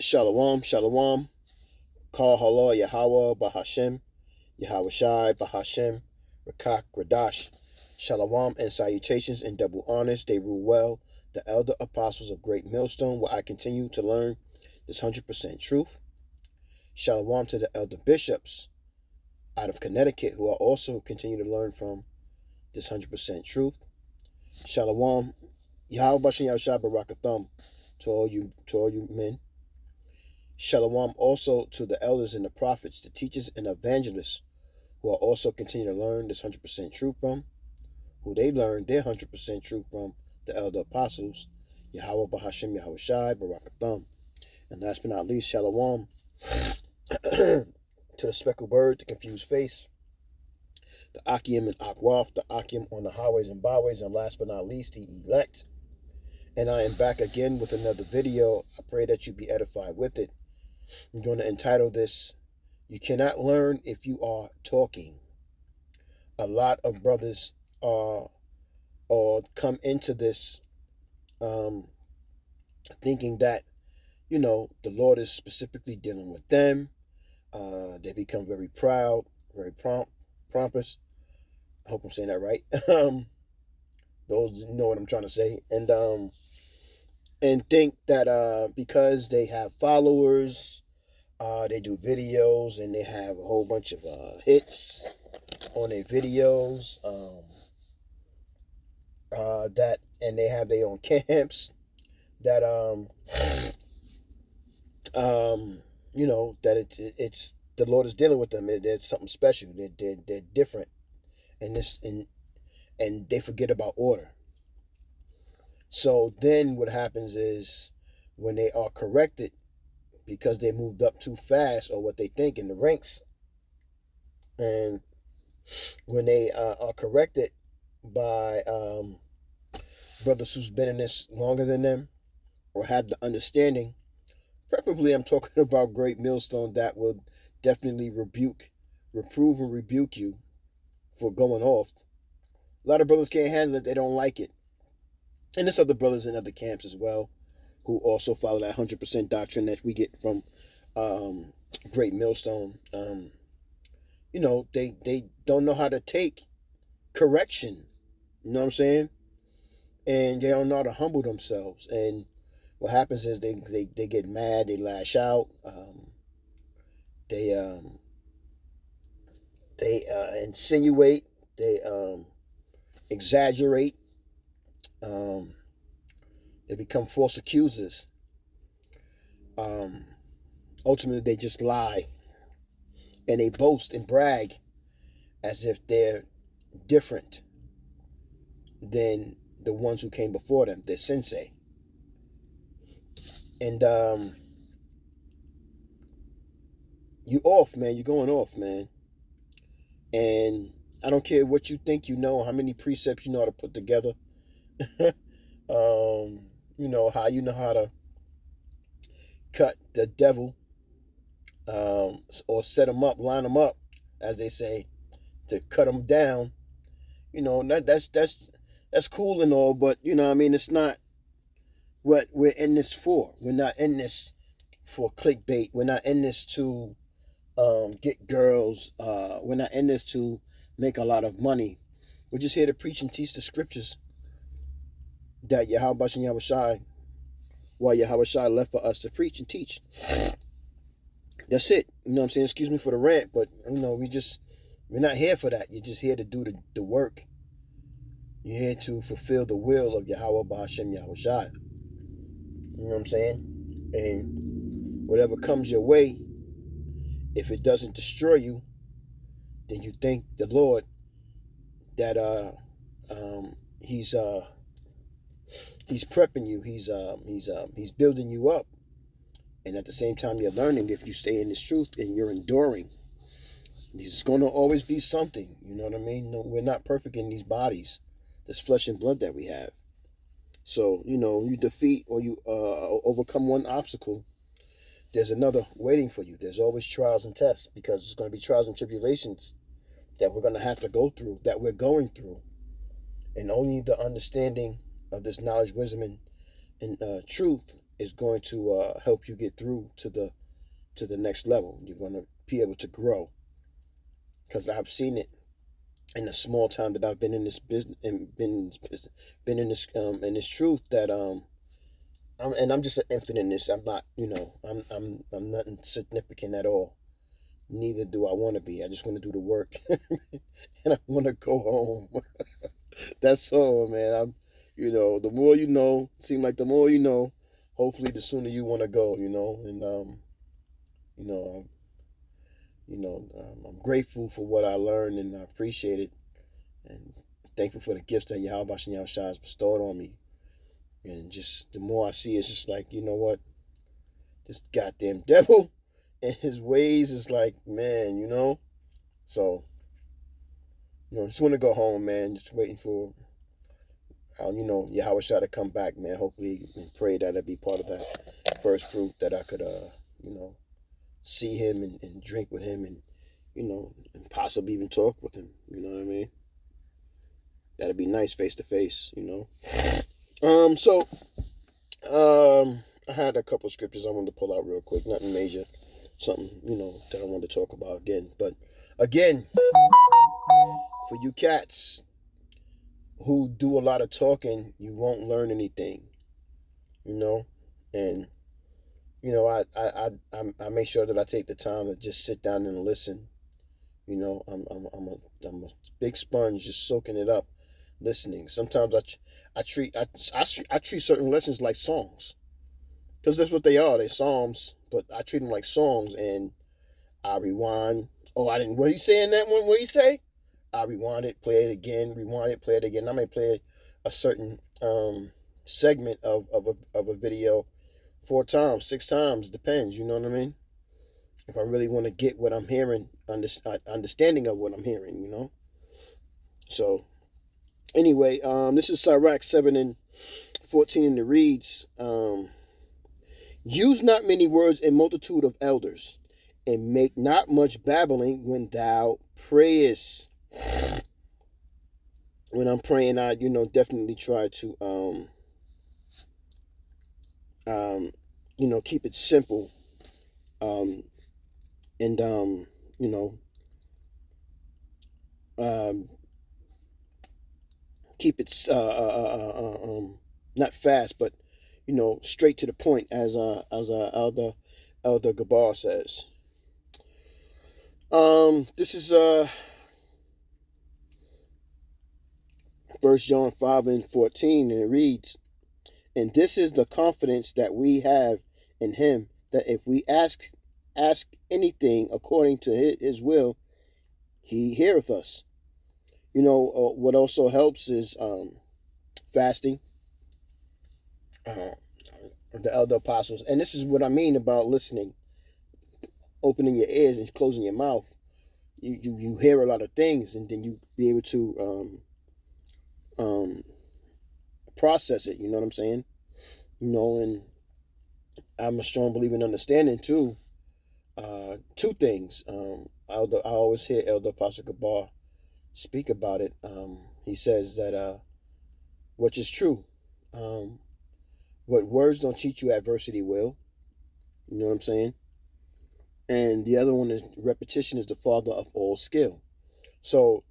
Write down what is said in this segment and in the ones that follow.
Shalom, shalom. Kal Hala Yahweh Bahashem, Yahweh Shai Bahashem, Rakak Radash. Shalom and salutations and double honors. They rule well. The elder apostles of Great Millstone, where I continue to learn this 100% truth. Shalom to the elder bishops out of Connecticut, who are also continue to learn from this 100% truth. Shalom, Yahweh Bashem Yahushua Barakathum to all you men. Shalom also to the elders and the prophets, the teachers and evangelists, who are also continue to learn this 100% truth from, who they learned their 100% truth from, the elder apostles, Yahweh Bahashem Yahweh Shai Barakathum. And last but not least, Shalom to the speckled bird, the confused face, the Akim and Akwaf, the Akim on the highways and byways, and last but not least, the elect. And I am back again with another video. I pray that you be edified with it. I'm going to entitle this, You Cannot Learn If You Are Talking. A lot of brothers or come into this thinking that, the Lord is specifically dealing with them. They become very proud, very pompous. I hope I'm saying that right. Those know what I'm trying to say. And think that because they have followers, they do videos and they have a whole bunch of hits on their videos, that, and they have their own camps, that that it's the Lord is dealing with them. There's something special. They're different, and they forget about order. So then what happens is, when they are corrected because they moved up too fast, or what they think in the ranks, and when they are corrected by brothers who's been in this longer than them, or have the understanding, preferably I'm talking about Great Millstone, that will definitely reprove and rebuke you for going off. A lot of brothers can't handle it. They don't like it. And there's other brothers in other camps as well who also follow that 100% doctrine that we get from Great Millstone. They don't know how to take correction. You know what I'm saying? And they don't know how to humble themselves. And what happens is they get mad, they lash out, they insinuate, they exaggerate, they become false accusers. Ultimately, they just lie, and they boast and brag as if they're different than the ones who came before them, their sensei. And you off, man. You're going off, man. And I don't care what you think you know, how many precepts you know how to put together. How you know how to cut the devil, or set him up, line him up, as they say, to cut him down. That's cool and all, but it's not what we're in this for. We're not in this for clickbait. We're not in this to get girls. We're not in this to make a lot of money. We're just here to preach and teach the scriptures that Yahweh Bashem Yahweh Shai, while Yahweh Shai left for us to preach and teach. That's it. You know what I'm saying? Excuse me for the rant, but we're not here for that. You're just here to do the work. You're here to fulfill the will of Yahweh Bahashem Yahweh Shai. You know what I'm saying? And whatever comes your way, if it doesn't destroy you, then you thank the Lord that He's prepping you. He's building you up, and at the same time you're learning. If you stay in this truth and you're enduring, there's going to always be something. You know what I mean? No, we're not perfect in these bodies, this flesh and blood that we have. So you defeat or you overcome one obstacle, there's another waiting for you. There's always trials and tests, because there's going to be trials and tribulations that we're going to have to go through, that we're going through, and only the understanding of this knowledge, wisdom, and truth is going to help you get through to the next level. You're going to be able to grow, because I've seen it in the small time that I've been in this business and been in this truth that I'm just an infant in this. I'm not, I'm nothing significant at all. Neither do I want to be. I just want to do the work, and I want to go home. That's all, man. The more you know. Seem like the more you know. Hopefully, the sooner you want to go. And you know, I'm grateful for what I learned, and I appreciate it, and thankful for the gifts that Yahweh Bashan Yahushua has bestowed on me. And just the more I see, it's just like, you know what, this goddamn devil and his ways is like, man, So, just want to go home, man. Just waiting for, Yahweh Shah to come back, man. Hopefully, and pray that I'd be part of that first fruit, that I could, see him and drink with him, and and possibly even talk with him. You know what I mean? That'd be nice face to face. So, I had a couple of scriptures I wanted to pull out real quick. Nothing major, something that I wanted to talk about again. But again, for you cats who do a lot of talking, you won't learn anything. And I make sure that I take the time to just sit down and listen. I'm a big sponge, just soaking it up, listening. Sometimes I treat certain lessons like songs, because that's what they are. They're psalms, but I treat them like songs, and I rewind. Oh, I didn't. What are you saying that one? What do you say? I rewind it, play it again, rewind it, play it again. I may play a certain segment of a video 4 times, 6 times, depends. You know what I mean? If I really want to get what I'm hearing, understanding of what I'm hearing. So, anyway, this is Sirach 7:14, and it reads, use not many words in multitude of elders, and make not much babbling when thou prayest. When I'm praying, I, definitely try to, keep it simple, and, keep it, not fast, but, straight to the point, as Elder Gabar says. This is 1 John 5:14, and it reads, and this is the confidence that we have in him, that if we ask anything according to his will, he heareth us. What also helps is fasting. The elder apostles, and this is what I mean about listening, opening your ears and closing your mouth. You hear a lot of things, and then you be able to process it. You know what I'm saying? And I'm a strong believer in understanding too. 2 things. I always hear Elder Apostle Gabar speak about it. He says that which is true. What words don't teach you, adversity will. You know what I'm saying? And the other one is repetition is the father of all skill. So,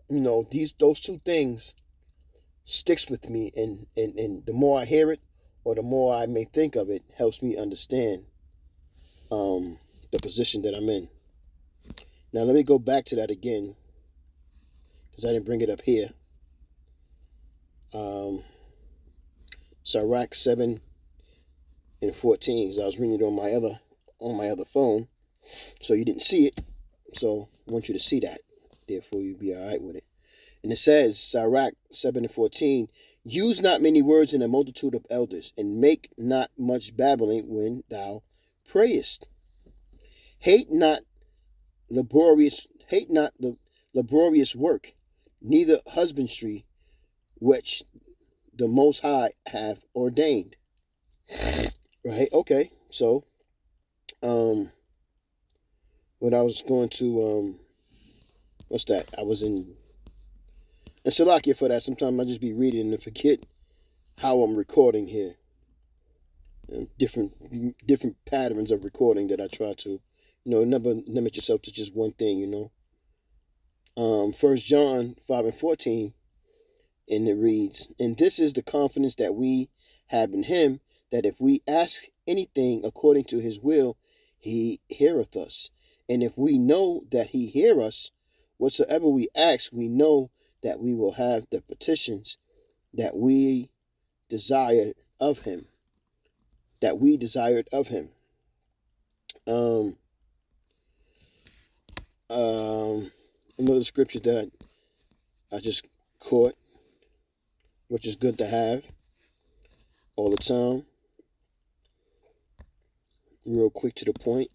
those 2 things sticks with me, and the more I hear it, or the more I may think of it, helps me understand the position that I'm in. Now let me go back to that again, because I didn't bring it up here. Sirach 7:14, because I was reading it on my other phone, so you didn't see it. So I want you to see that. Therefore, you'll be all right with it. And it says, Sirach 7:14, use not many words in a multitude of elders, and make not much babbling when thou prayest. Hate not the laborious work, neither husbandry, which the Most High hath ordained. Right? Okay. So, when I was going to, what's that? I was in Salakia for that. Sometimes I just be reading and forget how I'm recording here. different patterns of recording that I try to, never limit yourself to just one thing. 1 John 5:14, and it reads, "And this is the confidence that we have in him, that if we ask anything according to his will, he heareth us. And if we know that he hear us, whatsoever we ask, we know that we will have the petitions that we desired of him." That we desired of him. Another scripture that I just caught, which is good to have all the time. Real quick to the point.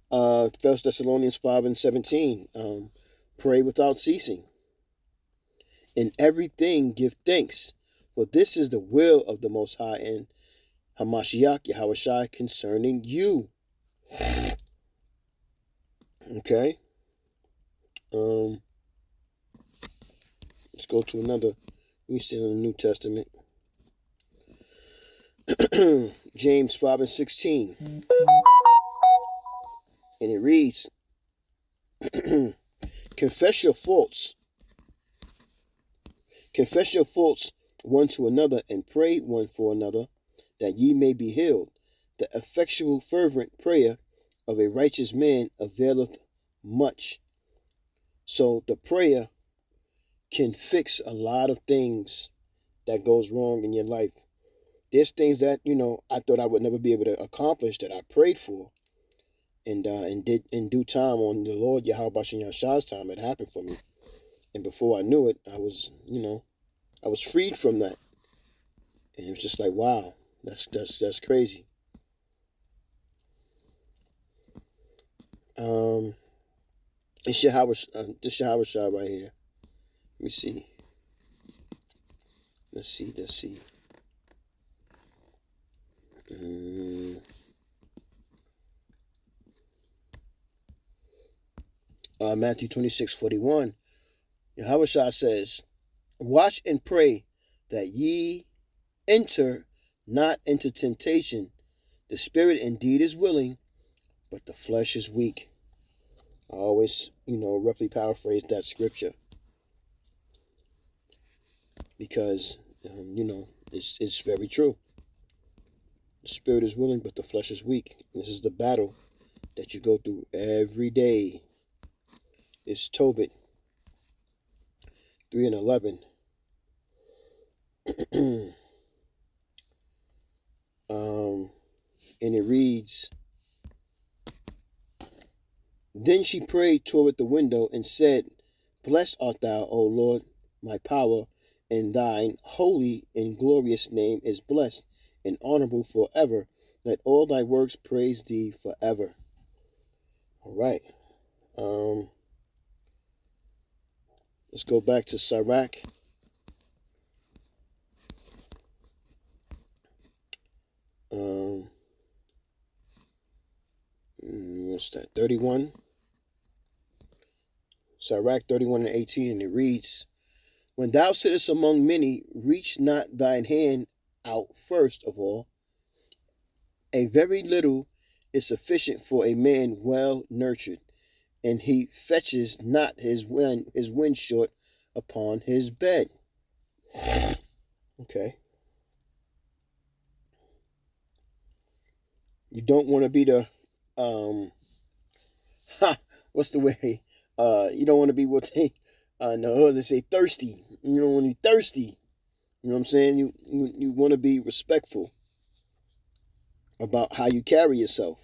1 Thessalonians 5:17. Pray without ceasing. In everything give thanks, for this is the will of the Most High and Hamashiach Yahushua concerning you. Okay. Let's go to another. We see in the New Testament. James 5:16. And it reads, Confess your faults. Confess your faults one to another, and pray one for another, that ye may be healed. The effectual fervent prayer of a righteous man availeth much. So the prayer can fix a lot of things that goes wrong in your life. There's things that, I thought I would never be able to accomplish that I prayed for. And did in due time, on the Lord Yahweh Bashan Yahshua's time, it happened for me. And before I knew it, I was freed from that. And it was just like, wow, that's crazy. It's this Yahweh Shah right here. Let me see. Let's see. Matthew 26:41. Yahweh Shah says, "Watch and pray that ye enter not into temptation. The spirit indeed is willing, but the flesh is weak." I always, roughly paraphrase that scripture because, it's very true. The spirit is willing, but the flesh is weak. This is the battle that you go through every day. It's Tobit 3:11. And it reads, "Then she prayed toward the window and said, Blessed art thou, O Lord, my power, and thine holy and glorious name is blessed and honorable forever. Let all thy works praise thee forever." All right. Let's go back to Sirach. What's that? 31. Sirach 31:18, and it reads, "When thou sittest among many, reach not thine hand out first of all. A very little is sufficient for a man well nurtured, and he fetches not his wind short upon his bed." Okay. You don't want to be the what's the way? You don't want to be what they they say thirsty. You don't want to be thirsty. You know what I'm saying? You want to be respectful about how you carry yourself.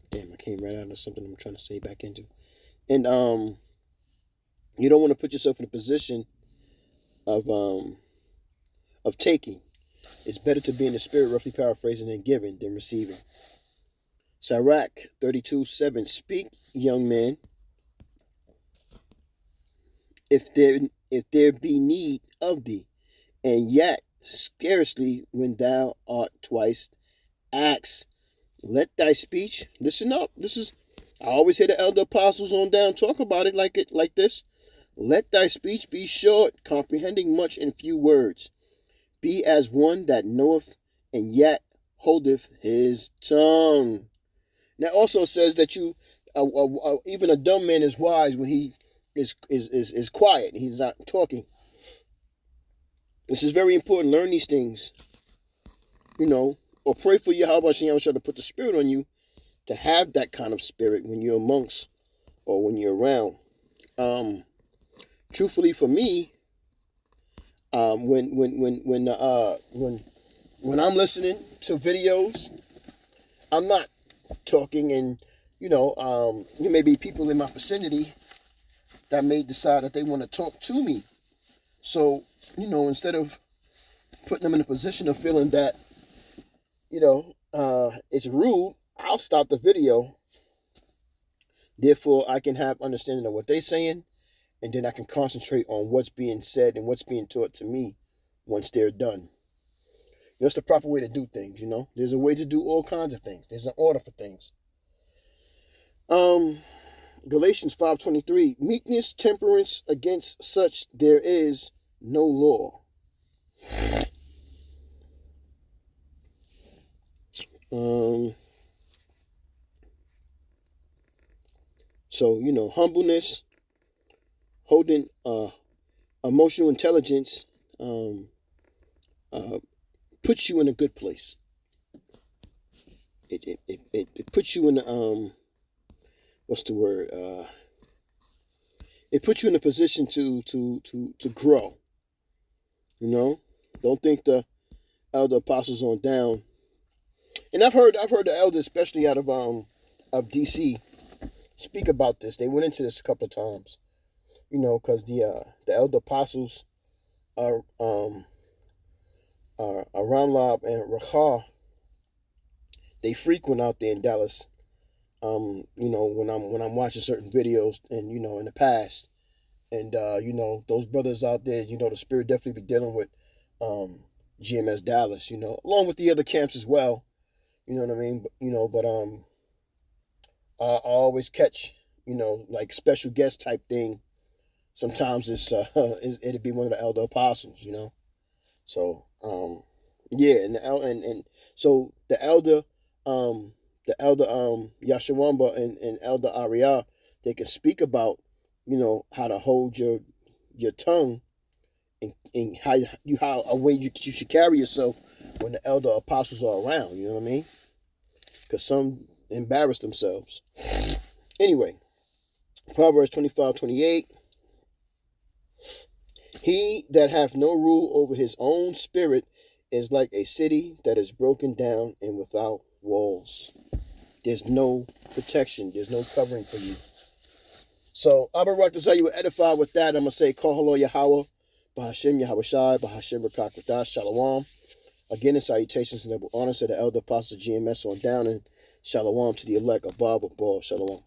Damn, I came right out of something I'm trying to say back into. And you don't want to put yourself in a position of taking. It's better to be in the spirit, roughly paraphrasing, and giving than receiving. Sirach 32:7. "Speak, young man, if there be need of thee, and yet scarcely when thou art twice asked. Let thy speech," listen up. I always hear the elder apostles on down talk about it like this. "Let thy speech be short, comprehending much in few words. Be as one that knoweth and yet holdeth his tongue. Now also says that you, even a dumb man is wise when he is quiet. He's not talking. This is very important. Learn these things, or pray for Yahweh Shem to put the spirit on you to have that kind of spirit when you're amongst or when you're around. Truthfully, for me, when I'm listening to videos, I'm not talking, and there may be people in my vicinity that may decide that they want to talk to me. So, instead of putting them in a position of feeling that, it's rude, I'll stop the video. Therefore, I can have understanding of what they're saying, and then I can concentrate on what's being said and what's being taught to me once they're done. That's the proper way to do things, There's a way to do all kinds of things. There's an order for things. Galatians 5:23, meekness, temperance, against such there is no law. So, humbleness, holding emotional intelligence, puts you in a good place. It puts you in what's the word? It puts you in a position to grow. Don't think the elder apostles on down. And I've heard the elders, especially out of DC, speak about this. They went into this a couple of times, because the elder apostles are Ramlab and Rachah. They frequent out there in Dallas. When I'm watching certain videos, and in the past, and those brothers out there, the spirit definitely be dealing with GMS Dallas, along with the other camps as well. You know what I mean? But I always catch, like special guest type thing. Sometimes it'd be one of the elder apostles, So yeah, and so the elder Yashawamba and elder Ariah, they can speak about, how to hold your tongue and how a way you should carry yourself when the elder apostles are around. You know what I mean? Because some embarrass themselves. Anyway, Proverbs 25:28. He that hath no rule over his own spirit is like a city that is broken down and without walls. There's no protection. There's no covering for you. So, Abba Rock to say you were edified with that. I'm going to say, Call hello Yahweh, Bahashem Yahweh Shai, Bahashem Rakak Radash, Shalom. Again, in salutations and double honors to the elder apostles of GMS on down, and Shalom to the elect above, Shalom.